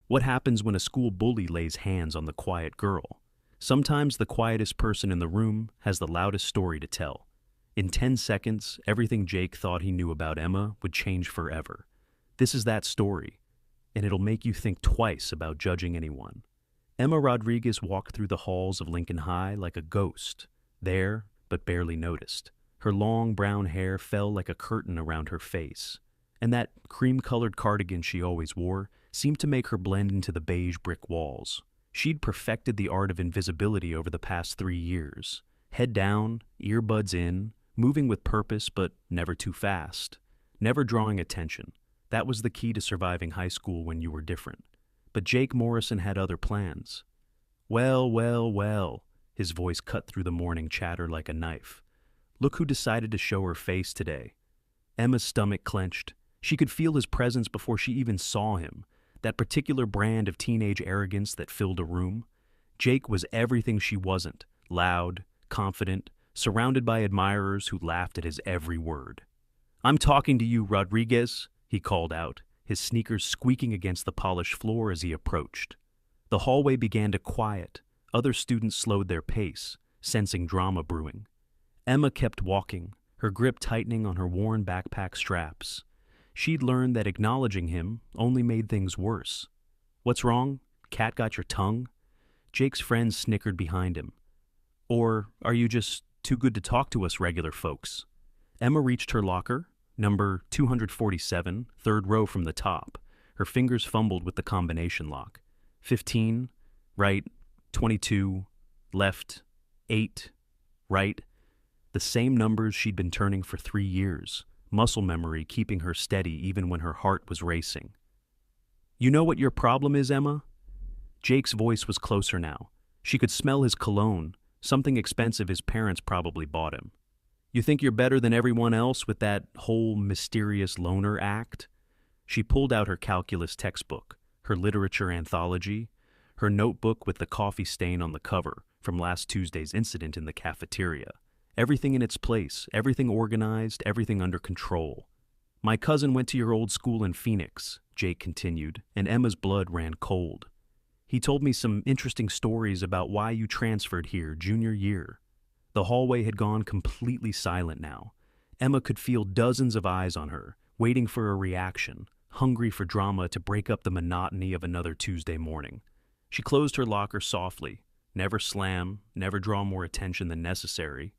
What happens when a school bully lays hands on the quiet girl? Sometimes the quietest person in the room has the loudest story to tell. In 10 seconds, everything Jake thought he knew about Emma would change forever. This is that story, and it'll make you think twice about judging anyone. Emma Rodriguez walked through the halls of Lincoln High like a ghost, there but barely noticed. Her long brown hair fell like a curtain around her face, and that cream-colored cardigan she always wore seemed to make her blend into the beige brick walls. She'd perfected the art of invisibility over the past 3 years. Head down, earbuds in, moving with purpose but never too fast. Never drawing attention. That was the key to surviving high school when you were different. But Jake Morrison had other plans. Well, well, well, his voice cut through the morning chatter like a knife. Look who decided to show her face today. Emma's stomach clenched. She could feel his presence before she even saw him, that particular brand of teenage arrogance that filled a room. Jake was everything she wasn't, loud, confident, surrounded by admirers who laughed at his every word. "I'm talking to you, Rodriguez," he called out, his sneakers squeaking against the polished floor as he approached. The hallway began to quiet. Other students slowed their pace, sensing drama brewing. Emma kept walking, her grip tightening on her worn backpack straps. She'd learned that acknowledging him only made things worse. "What's wrong? Cat got your tongue?" Jake's friends snickered behind him. "Or are you just too good to talk to us regular folks?" Emma reached her locker, number 247, third row from the top. Her fingers fumbled with the combination lock. 15, right, 22, left, 8, right. The same numbers she'd been turning for 3 years, muscle memory keeping her steady even when her heart was racing. "You know what your problem is, Emma?" Jake's voice was closer now. She could smell his cologne, something expensive his parents probably bought him. "You think you're better than everyone else with that whole mysterious loner act?" She pulled out her calculus textbook, her literature anthology, her notebook with the coffee stain on the cover from last Tuesday's incident in the cafeteria. Everything in its place, everything organized, everything under control. "My cousin went to your old school in Phoenix," Jake continued, and Emma's blood ran cold. "He told me some interesting stories about why you transferred here junior year." The hallway had gone completely silent now. Emma could feel dozens of eyes on her, waiting for a reaction, hungry for drama to break up the monotony of another Tuesday morning. She closed her locker softly, never slam, never draw more attention than necessary,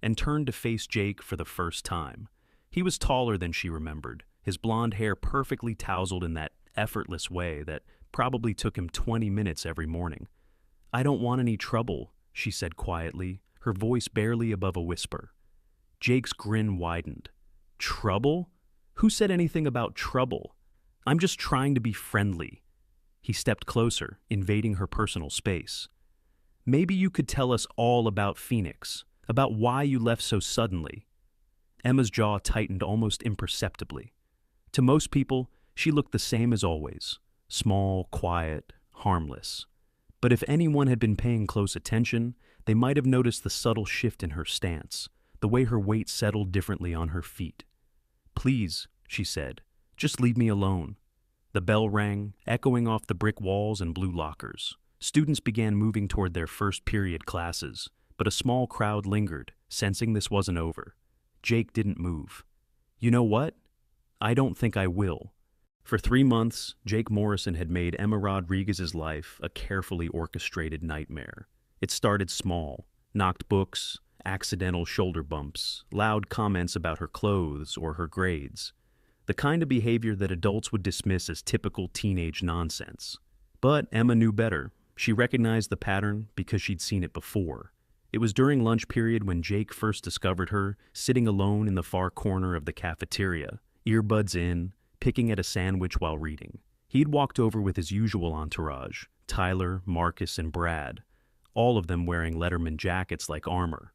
and turned to face Jake for the first time. He was taller than she remembered, his blonde hair perfectly tousled in that effortless way that probably took him 20 minutes every morning. "I don't want any trouble," she said quietly, her voice barely above a whisper. Jake's grin widened. "Trouble? Who said anything about trouble? I'm just trying to be friendly." He stepped closer, invading her personal space. "Maybe you could tell us all about Phoenix, about why you left so suddenly." Emma's jaw tightened almost imperceptibly. To most people, she looked the same as always, small, quiet, harmless. But if anyone had been paying close attention, they might have noticed the subtle shift in her stance, the way her weight settled differently on her feet. "Please," she said, "just leave me alone." The bell rang, echoing off the brick walls and blue lockers. Students began moving toward their first period classes, but a small crowd lingered, sensing this wasn't over. Jake didn't move. "You know what? I don't think I will." For 3 months, Jake Morrison had made Emma Rodriguez's life a carefully orchestrated nightmare. It started small, knocked books, accidental shoulder bumps, loud comments about her clothes or her grades. The kind of behavior that adults would dismiss as typical teenage nonsense. But Emma knew better. She recognized the pattern because she'd seen it before. It was during lunch period when Jake first discovered her, sitting alone in the far corner of the cafeteria, earbuds in, picking at a sandwich while reading. He'd walked over with his usual entourage, Tyler, Marcus, and Brad, all of them wearing Letterman jackets like armor.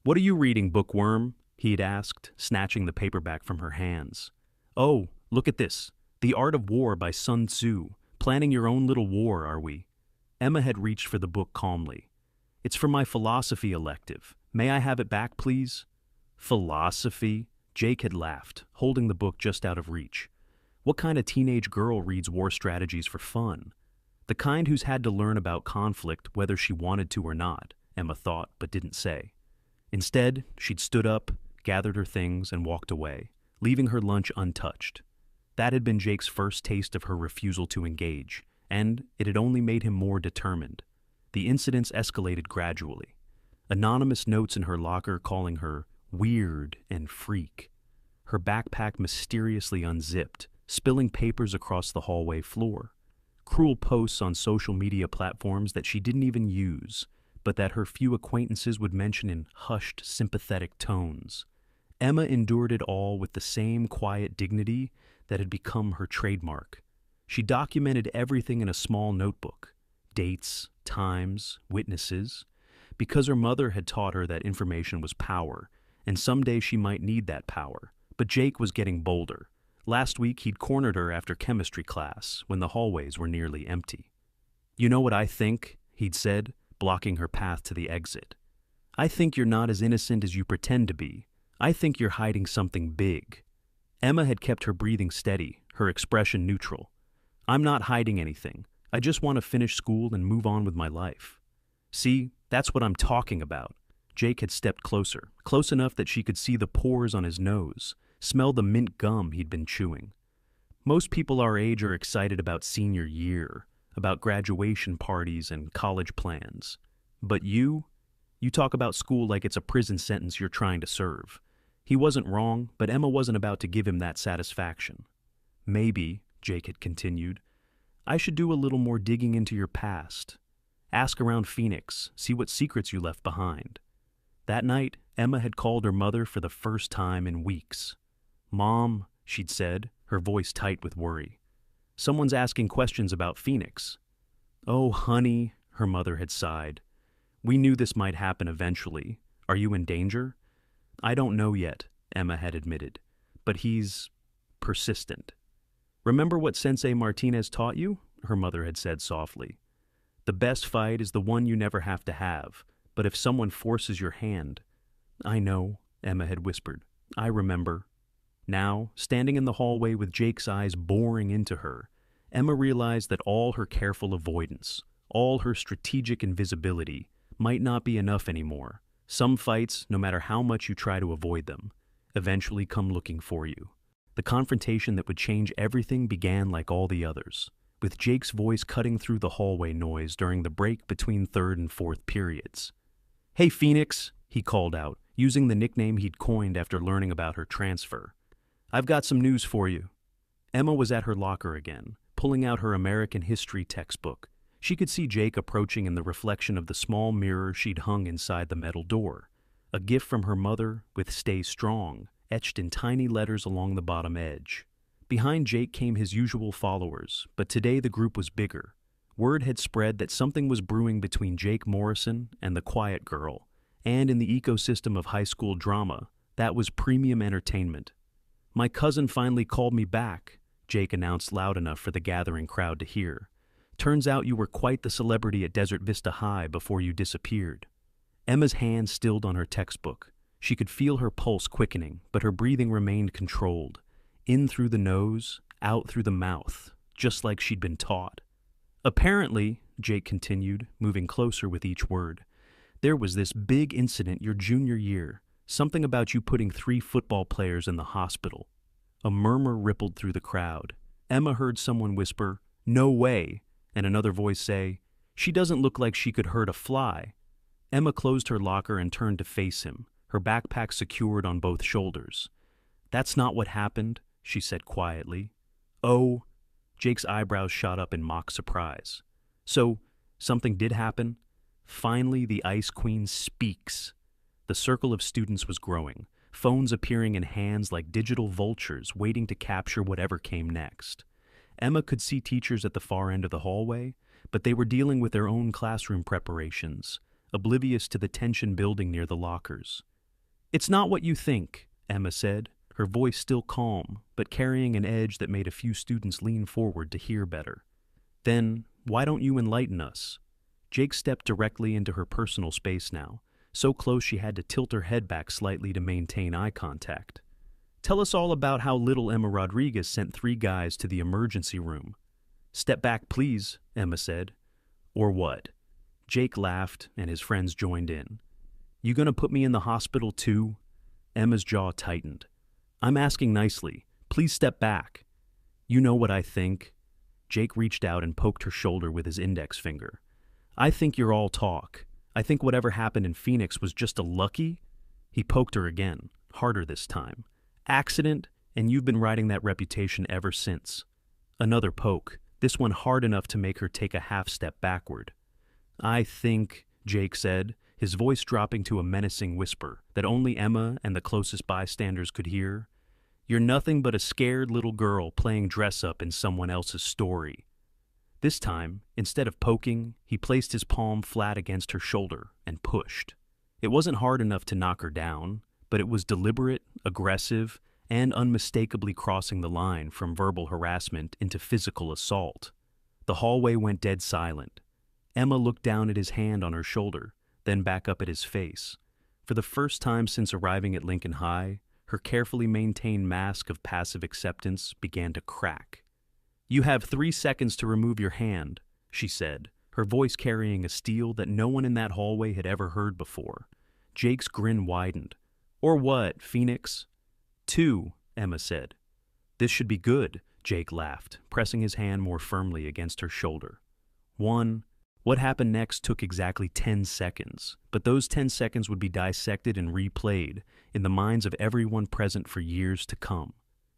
"What are you reading, bookworm?" he'd asked, snatching the paperback from her hands. "Oh, look at this. The Art of War by Sun Tzu. Planning your own little war, are we?" Emma had reached for the book calmly. "It's for my philosophy elective. May I have it back, please?" "Philosophy?" Jake had laughed, holding the book just out of reach. What kind of teenage girl reads war strategies for fun? The kind who's had to learn about conflict whether she wanted to or not, Emma thought but didn't say. Instead, she'd stood up, gathered her things, and walked away, leaving her lunch untouched. That had been Jake's first taste of her refusal to engage, and it had only made him more determined. The incidents escalated gradually. Anonymous notes in her locker calling her weird and freak. Her backpack mysteriously unzipped, spilling papers across the hallway floor. Cruel posts on social media platforms that she didn't even use, but that her few acquaintances would mention in hushed, sympathetic tones. Emma endured it all with the same quiet dignity that had become her trademark. She documented everything in a small notebook: dates, times, witnesses, because her mother had taught her that information was power, and someday she might need that power. But Jake was getting bolder. Last week he'd cornered her after chemistry class when the hallways were nearly empty. "You know what I think?" he'd said, blocking her path to the exit. "I think you're not as innocent as you pretend to be. I think you're hiding something big." Emma had kept her breathing steady, her expression neutral. "I'm not hiding anything. I just want to finish school and move on with my life." "See, that's what I'm talking about." Jake had stepped closer, close enough that she could see the pores on his nose, smell the mint gum he'd been chewing. "Most people our age are excited about senior year, about graduation parties and college plans. But you talk about school like it's a prison sentence you're trying to serve." He wasn't wrong, but Emma wasn't about to give him that satisfaction. "Maybe," Jake had continued, "I should do a little more digging into your past. Ask around Phoenix, see what secrets you left behind." That night, Emma had called her mother for the first time in weeks. "Mom," she'd said, her voice tight with worry, "someone's asking questions about Phoenix." "Oh, honey," her mother had sighed. "We knew this might happen eventually. Are you in danger?" "I don't know yet," Emma had admitted, "but he's persistent." "Remember what Sensei Martinez taught you?" her mother had said softly. "The best fight is the one you never have to have, but if someone forces your hand—" "I know," Emma had whispered. "I remember." Now, standing in the hallway with Jake's eyes boring into her, Emma realized that all her careful avoidance, all her strategic invisibility, might not be enough anymore. Some fights, no matter how much you try to avoid them, eventually come looking for you. The confrontation that would change everything began like all the others, with Jake's voice cutting through the hallway noise during the break between third and fourth periods. "Hey, Phoenix," he called out, using the nickname he'd coined after learning about her transfer. "I've got some news for you." Emma was at her locker again, pulling out her American history textbook. She could see Jake approaching in the reflection of the small mirror she'd hung inside the metal door, a gift from her mother with "Stay Strong" etched in tiny letters along the bottom edge. Behind Jake came his usual followers, but today the group was bigger. Word had spread that something was brewing between Jake Morrison and the Quiet Girl, and in the ecosystem of high school drama, that was premium entertainment. "My cousin finally called me back," Jake announced loud enough for the gathering crowd to hear. "Turns out you were quite the celebrity at Desert Vista High before you disappeared." Emma's hand stilled on her textbook. She could feel her pulse quickening, but her breathing remained controlled. In through the nose, out through the mouth, just like she'd been taught. "Apparently," Jake continued, moving closer with each word, "there was this big incident your junior year, something about you putting 3 football players in the hospital." A murmur rippled through the crowd. Emma heard someone whisper, "No way," and another voice say, "She doesn't look like she could hurt a fly." Emma closed her locker and turned to face him, her backpack secured on both shoulders. "That's not what happened," she said quietly. "Oh," Jake's eyebrows shot up in mock surprise. "So, something did happen?" Finally, the Ice Queen speaks. The circle of students was growing, phones appearing in hands like digital vultures waiting to capture whatever came next. Emma could see teachers at the far end of the hallway, but they were dealing with their own classroom preparations, oblivious to the tension building near the lockers. "It's not what you think," Emma said, her voice still calm, but carrying an edge that made a few students lean forward to hear better. "Then, why don't you enlighten us?" Jake stepped directly into her personal space now, so close she had to tilt her head back slightly to maintain eye contact. "Tell us all about how little Emma Rodriguez sent 3 guys to the emergency room." "Step back, please," Emma said. "Or what?" Jake laughed, and his friends joined in. "You gonna put me in the hospital too?" Emma's jaw tightened. "I'm asking nicely. Please step back." "You know what I think." Jake reached out and poked her shoulder with his index finger. "I think you're all talk. I think whatever happened in Phoenix was just a lucky—" He poked her again, harder this time. "Accident, and you've been riding that reputation ever since." Another poke, this one hard enough to make her take a half step backward. "I think," Jake said, his voice dropping to a menacing whisper that only Emma and the closest bystanders could hear, "you're nothing but a scared little girl playing dress-up in someone else's story." This time, instead of poking, he placed his palm flat against her shoulder and pushed. It wasn't hard enough to knock her down, but it was deliberate, aggressive, and unmistakably crossing the line from verbal harassment into physical assault. The hallway went dead silent. Emma looked down at his hand on her shoulder, then back up at his face. For the first time since arriving at Lincoln High, her carefully maintained mask of passive acceptance began to crack. "You have 3 seconds to remove your hand," she said, her voice carrying a steel that no one in that hallway had ever heard before. Jake's grin widened. "Or what, Phoenix?" 2, Emma said. "This should be good," Jake laughed, pressing his hand more firmly against her shoulder. 1. What happened next took exactly 10 seconds, but those 10 seconds would be dissected and replayed in the minds of everyone present for years to come.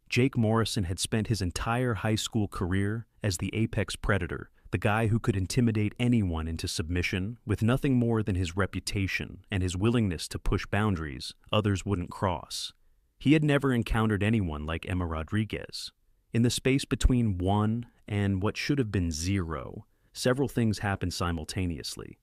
Jake Morrison had spent his entire high school career as the apex predator, the guy who could intimidate anyone into submission with nothing more than his reputation and his willingness to push boundaries others wouldn't cross. He had never encountered anyone like Emma Rodriguez. In the space between 1 and what should have been 0, several things happened simultaneously.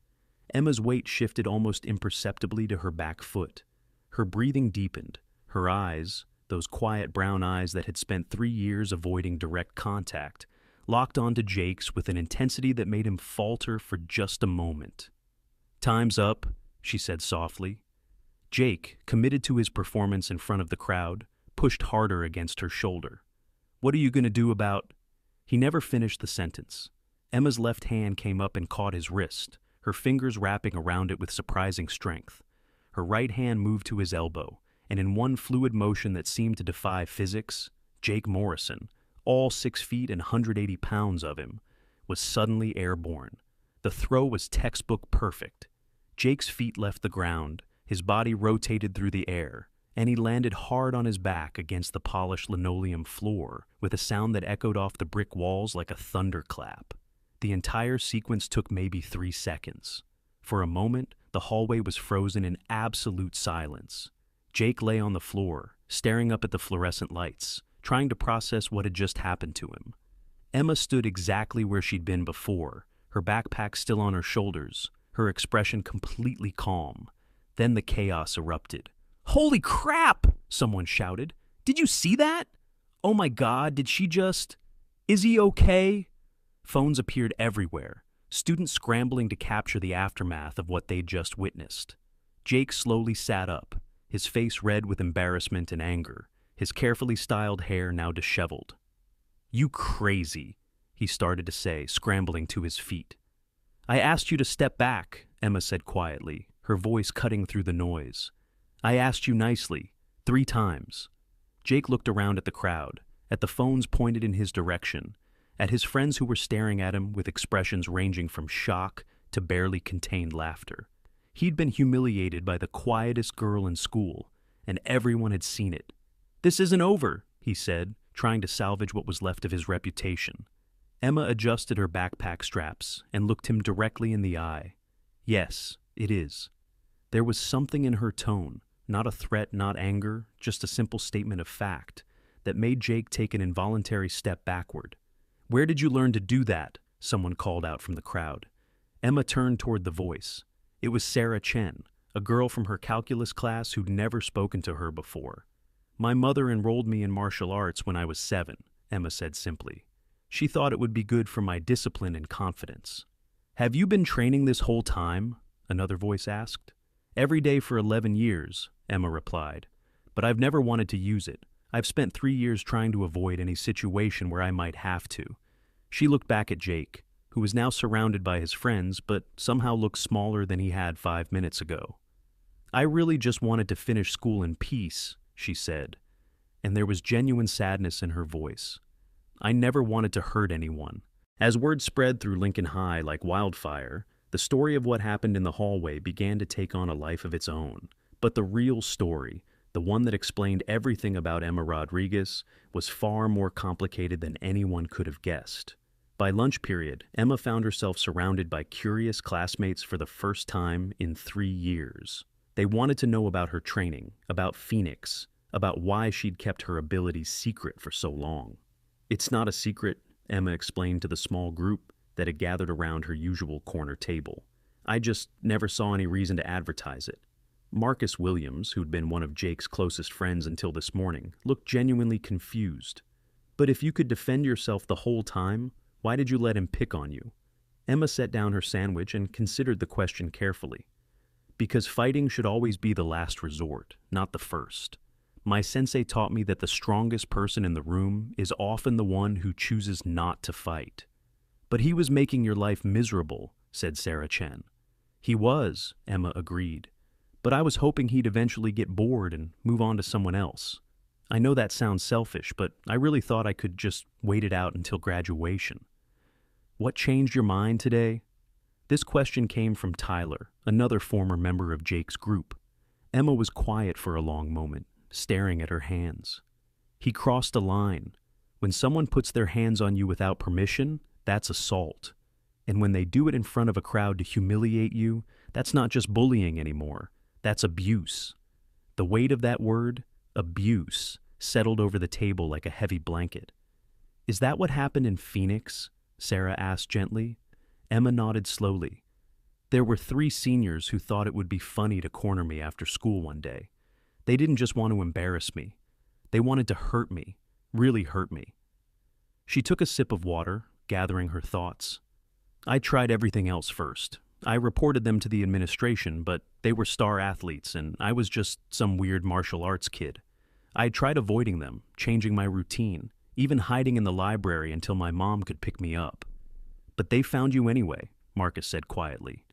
Emma's weight shifted almost imperceptibly to her back foot. Her breathing deepened. Her eyes, those quiet brown eyes that had spent 3 years avoiding direct contact, locked onto Jake's with an intensity that made him falter for just a moment. "Time's up," she said softly. Jake, committed to his performance in front of the crowd, pushed harder against her shoulder. "What are you going to do about—" He never finished the sentence. Emma's left hand came up and caught his wrist, her fingers wrapping around it with surprising strength. Her right hand moved to his elbow, and in one fluid motion that seemed to defy physics, Jake Morrison, all 6 feet and 180 pounds of him, was suddenly airborne. The throw was textbook perfect. Jake's feet left the ground, his body rotated through the air, and he landed hard on his back against the polished linoleum floor with a sound that echoed off the brick walls like a thunderclap. The entire sequence took maybe 3 seconds. For a moment, the hallway was frozen in absolute silence. Jake lay on the floor, staring up at the fluorescent lights, trying to process what had just happened to him. Emma stood exactly where she'd been before, her backpack still on her shoulders, her expression completely calm. Then the chaos erupted. "Holy crap!" someone shouted. "Did you see that? Oh my God, did she just... Is he okay?" Phones appeared everywhere, students scrambling to capture the aftermath of what they'd just witnessed. Jake slowly sat up, his face red with embarrassment and anger, his carefully styled hair now disheveled. "You crazy," he started to say, scrambling to his feet. "I asked you to step back," Emma said quietly, her voice cutting through the noise. "I asked you nicely, 3 times. Jake looked around at the crowd, at the phones pointed in his direction, at his friends who were staring at him with expressions ranging from shock to barely contained laughter. He'd been humiliated by the quietest girl in school, and everyone had seen it. "This isn't over," he said, trying to salvage what was left of his reputation. Emma adjusted her backpack straps and looked him directly in the eye. "Yes, it is." There was something in her tone, not a threat, not anger, just a simple statement of fact, that made Jake take an involuntary step backward. "Where did you learn to do that?" someone called out from the crowd. Emma turned toward the voice. It was Sarah Chen, a girl from her calculus class who'd never spoken to her before. "My mother enrolled me in martial arts when I was 7, Emma said simply. "She thought it would be good for my discipline and confidence." "Have you been training this whole time?" another voice asked. "Every day for 11 years, Emma replied. "But I've never wanted to use it. I've spent 3 years trying to avoid any situation where I might have to." She looked back at Jake, who was now surrounded by his friends but somehow looked smaller than he had 5 minutes ago. "I really just wanted to finish school in peace," she said, and there was genuine sadness in her voice. "I never wanted to hurt anyone." As word spread through Lincoln High like wildfire, the story of what happened in the hallway began to take on a life of its own. But the real story, the one that explained everything about Emma Rodriguez, was far more complicated than anyone could have guessed. By lunch period, Emma found herself surrounded by curious classmates for the first time in 3 years. They wanted to know about her training, about Phoenix, about why she'd kept her abilities secret for so long. "It's not a secret," Emma explained to the small group that had gathered around her usual corner table. "I just never saw any reason to advertise it." Marcus Williams, who'd been one of Jake's closest friends until this morning, looked genuinely confused. "But if you could defend yourself the whole time, why did you let him pick on you?" Emma set down her sandwich and considered the question carefully. "Because fighting should always be the last resort, not the first. My sensei taught me that the strongest person in the room is often the one who chooses not to fight." "But he was making your life miserable," said Sarah Chen. "He was," Emma agreed. "But I was hoping he'd eventually get bored and move on to someone else. I know that sounds selfish, but I really thought I could just wait it out until graduation." "What changed your mind today?" This question came from Tyler, another former member of Jake's group. Emma was quiet for a long moment, staring at her hands. "He crossed a line. When someone puts their hands on you without permission, that's assault. And when they do it in front of a crowd to humiliate you, that's not just bullying anymore. That's abuse." The weight of that word, abuse, settled over the table like a heavy blanket. "Is that what happened in Phoenix?" Sarah asked gently. Emma nodded slowly. "There were 3 seniors who thought it would be funny to corner me after school one day. They didn't just want to embarrass me. They wanted to hurt me, really hurt me." She took a sip of water, gathering her thoughts. "I tried everything else first. I reported them to the administration, but they were star athletes and I was just some weird martial arts kid. I tried avoiding them, changing my routine, even hiding in the library until my mom could pick me up. But they found you anyway," Marcus said quietly.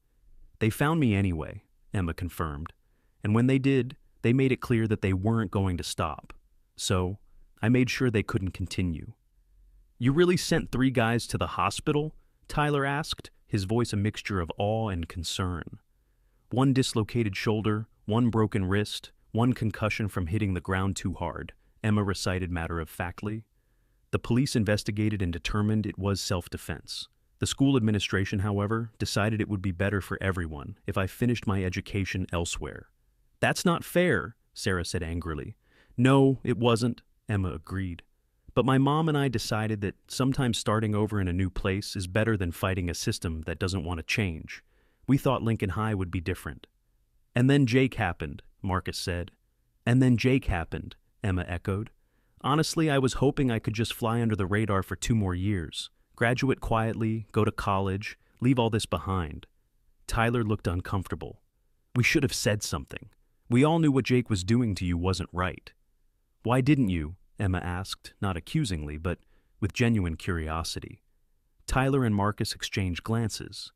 "They found me anyway," Emma confirmed. "And when they did, they made it clear that they weren't going to stop. So, I made sure they couldn't continue." "You really sent 3 guys to the hospital?" Tyler asked, his voice a mixture of awe and concern. "1 dislocated shoulder, 1 broken wrist, 1 concussion from hitting the ground too hard," Emma recited matter-of-factly. "The police investigated and determined it was self-defense. The school administration, however, decided it would be better for everyone if I finished my education elsewhere." "That's not fair," Sarah said angrily. "No, it wasn't," Emma agreed. "But my mom and I decided that sometimes starting over in a new place is better than fighting a system that doesn't want to change. We thought Lincoln High would be different." "And then Jake happened," Marcus said. "And then Jake happened," Emma echoed. "Honestly, I was hoping I could just fly under the radar for 2 more years, graduate quietly, go to college, leave all this behind." Tyler looked uncomfortable. "We should have said something. We all knew what Jake was doing to you wasn't right." "Why didn't you?" Emma asked, not accusingly, but with genuine curiosity. Tyler and Marcus exchanged glances.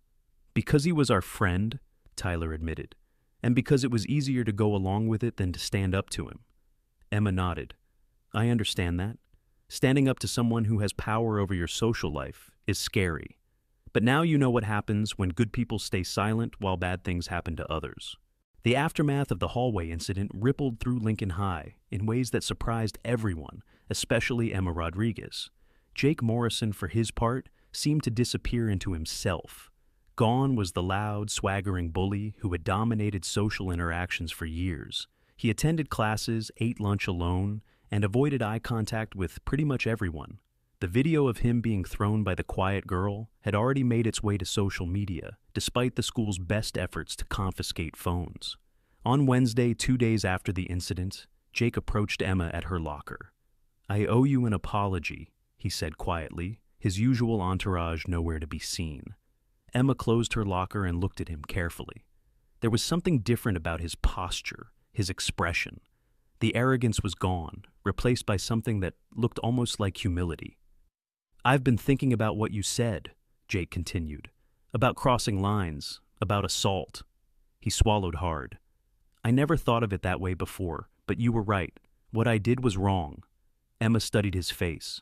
"Because he was our friend," Tyler admitted, "and because it was easier to go along with it than to stand up to him." Emma nodded. "I understand that. Standing up to someone who has power over your social life is scary. But now you know what happens when good people stay silent while bad things happen to others." The aftermath of the hallway incident rippled through Lincoln High in ways that surprised everyone, especially Emma Rodriguez. Jake Morrison, for his part, seemed to disappear into himself. Gone was the loud, swaggering bully who had dominated social interactions for years. He attended classes, ate lunch alone, and avoided eye contact with pretty much everyone. The video of him being thrown by the quiet girl had already made its way to social media, despite the school's best efforts to confiscate phones. On Wednesday, 2 days after the incident, Jake approached Emma at her locker. "I owe you an apology," he said quietly, his usual entourage nowhere to be seen. Emma closed her locker and looked at him carefully. There was something different about his posture, his expression. The arrogance was gone, replaced by something that looked almost like humility. I've been thinking about what you said, Jake continued. About crossing lines, about assault. He swallowed hard. I never thought of it that way before, but you were right. What I did was wrong. Emma studied his face.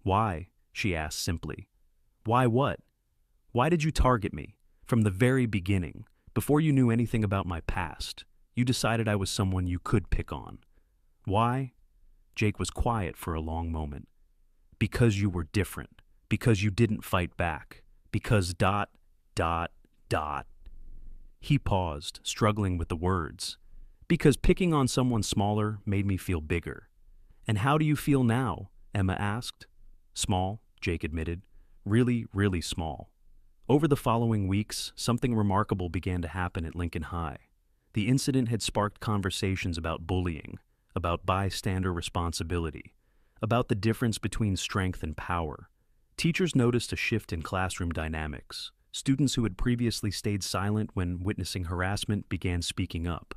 Why? She asked simply. Why what? Why did you target me? From the very beginning, before you knew anything about my past, you decided I was someone you could pick on. Why? Jake was quiet for a long moment. Because you were different. Because you didn't fight back. Because ... He paused, struggling with the words. Because picking on someone smaller made me feel bigger. And how do you feel now? Emma asked. Small, Jake admitted. Really, really small. Over the following weeks, something remarkable began to happen at Lincoln High. The incident had sparked conversations about bullying, about bystander responsibility, about the difference between strength and power. Teachers noticed a shift in classroom dynamics. Students who had previously stayed silent when witnessing harassment began speaking up.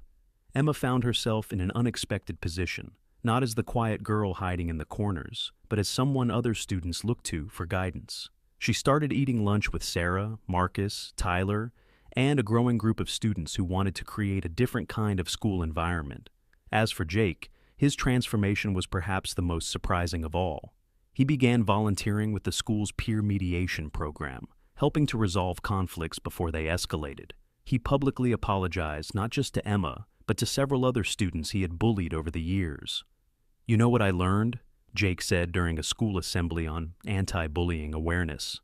Emma found herself in an unexpected position, not as the quiet girl hiding in the corners, but as someone other students looked to for guidance. She started eating lunch with Sarah, Marcus, Tyler, and a growing group of students who wanted to create a different kind of school environment. As for Jake, his transformation was perhaps the most surprising of all. He began volunteering with the school's peer mediation program, helping to resolve conflicts before they escalated. He publicly apologized not just to Emma, but to several other students he had bullied over the years. You know what I learned? Jake said during a school assembly on anti-bullying awareness.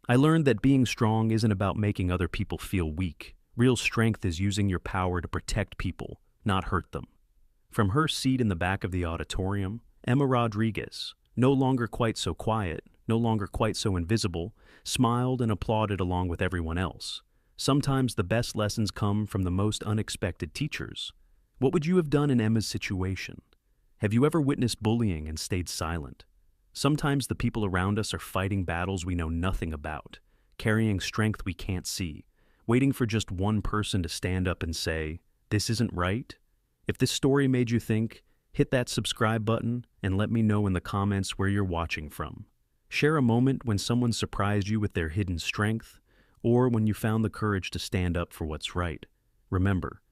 I learned that being strong isn't about making other people feel weak. Real strength is using your power to protect people, not hurt them. From her seat in the back of the auditorium, Emma Rodriguez, no longer quite so quiet, no longer quite so invisible, smiled and applauded along with everyone else. Sometimes the best lessons come from the most unexpected teachers. What would you have done in Emma's situation? Have you ever witnessed bullying and stayed silent? Sometimes the people around us are fighting battles we know nothing about, carrying strength we can't see, waiting for just one person to stand up and say, "This isn't right." If this story made you think, hit that subscribe button and let me know in the comments where you're watching from. Share a moment when someone surprised you with their hidden strength, or when you found the courage to stand up for what's right. Remember,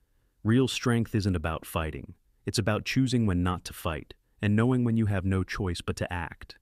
real strength isn't about fighting. It's about choosing when not to fight, and knowing when you have no choice but to act.